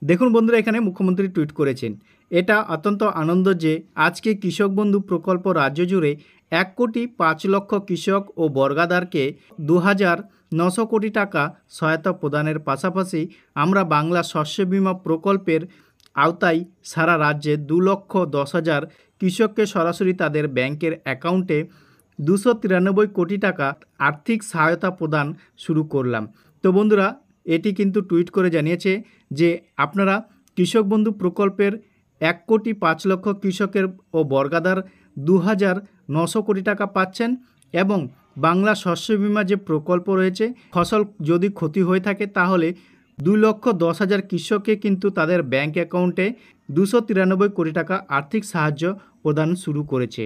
দেখুন বন্ধুরা, এখানে মুখ্যমন্ত্রী টুইট করেছেন, এটা অত্যন্ত আনন্দ যে আজকে কৃষক বন্ধু প্রকল্প রাজ্য জুড়ে 1,05,00,000 কৃষক ও বর্গাদারকে 2,900 কোটি টাকা সহায়তা প্রদানের পাশাপাশি আমরা বাংলা শস্য বীমা প্রকল্পের আওতায় সারা রাজ্যে 2,10,000 কৃষককে সরাসরি তাদের ব্যাংকের অ্যাকাউন্টে 293 কোটি টাকা আর্থিক সহায়তা প্রদান শুরু করলাম। তো বন্ধুরা, এটি কিন্তু টুইট করে জানিয়েছে যে আপনারা কৃষক বন্ধু প্রকল্পের 1,05,00,000 কৃষকের ও বর্গাদার 2,900 কোটি টাকা পাচ্ছেন এবং বাংলা শস্য বীমা যে প্রকল্প রয়েছে, ফসল যদি ক্ষতি হয়ে থাকে তাহলে 2,10,000 কৃষককে কিন্তু তাদের ব্যাংক অ্যাকাউন্টে 293 কোটি টাকা আর্থিক সাহায্য প্রদান শুরু করেছে।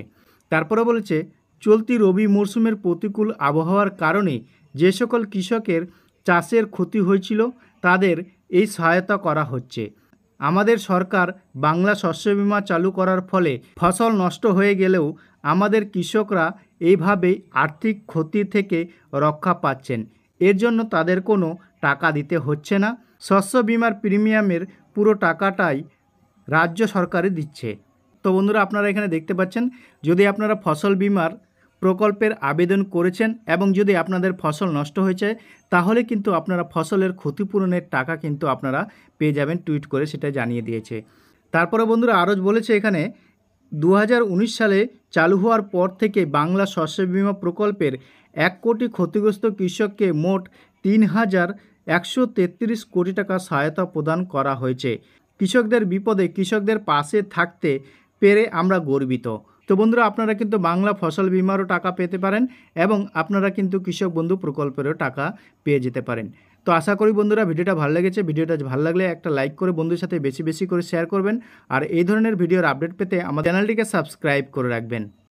তারপরে বলেছে, চলতি রবি মরশুমের প্রতিকূল আবহাওয়ার কারণে যে সকল কৃষকের চাষের ক্ষতি হয়েছিল তাদের এই সহায়তা করা হচ্ছে। আমাদের সরকার বাংলা শস্য বীমা চালু করার ফলে ফসল নষ্ট হয়ে গেলেও আমাদের কৃষকরা এইভাবেই আর্থিক ক্ষতি থেকে রক্ষা পাচ্ছেন। এর জন্য তাদের কোনো টাকা দিতে হচ্ছে না। শস্য বীমার প্রিমিয়ামের পুরো টাকাটাই রাজ্য সরকারই দিচ্ছে। তো বন্ধুরা, আপনারা এখানে দেখতে পাচ্ছেন, যদি আপনারা ফসল বীমার প্রকল্পের আবেদন করেছেন এবং যদি আপনাদের ফসল নষ্ট হয়েছে তাহলে কিন্তু আপনারা ফসলের ক্ষতিপূরণের টাকা কিন্তু আপনারা পেয়ে যাবেন, টুইট করে সেটা জানিয়ে দিয়েছে। তারপরে বন্ধুরা আরও বলেছে এখানে, 2019 সালে চালু হওয়ার পর থেকে বাংলা শস্য বীমা প্রকল্পের 1 কোটি ক্ষতিগ্রস্ত কৃষককে মোট 3,133 কোটি টাকা সহায়তা প্রদান করা হয়েছে। কৃষকদের বিপদে কৃষকদের পাশে থাকতে পেরে আমরা গর্বিত। তো বন্ধুরা, আপনারা কিন্তু বাংলা ফসল বীমারও টাকা পেতে পারেন এবং আপনারা কিন্তু কৃষক বন্ধু প্রকল্পেরও টাকা পেয়ে যেতে পারেন। তো আশা করি বন্ধুরা ভিডিওটা ভালো লেগেছে। ভিডিওটা ভালো লাগলে একটা লাইক করে বন্ধুদের সাথে বেশি বেশি করে শেয়ার করবেন আর এই ধরনের ভিডিওর আপডেট পেতে আমার চ্যানেলটিকে সাবস্ক্রাইব করে রাখবেন।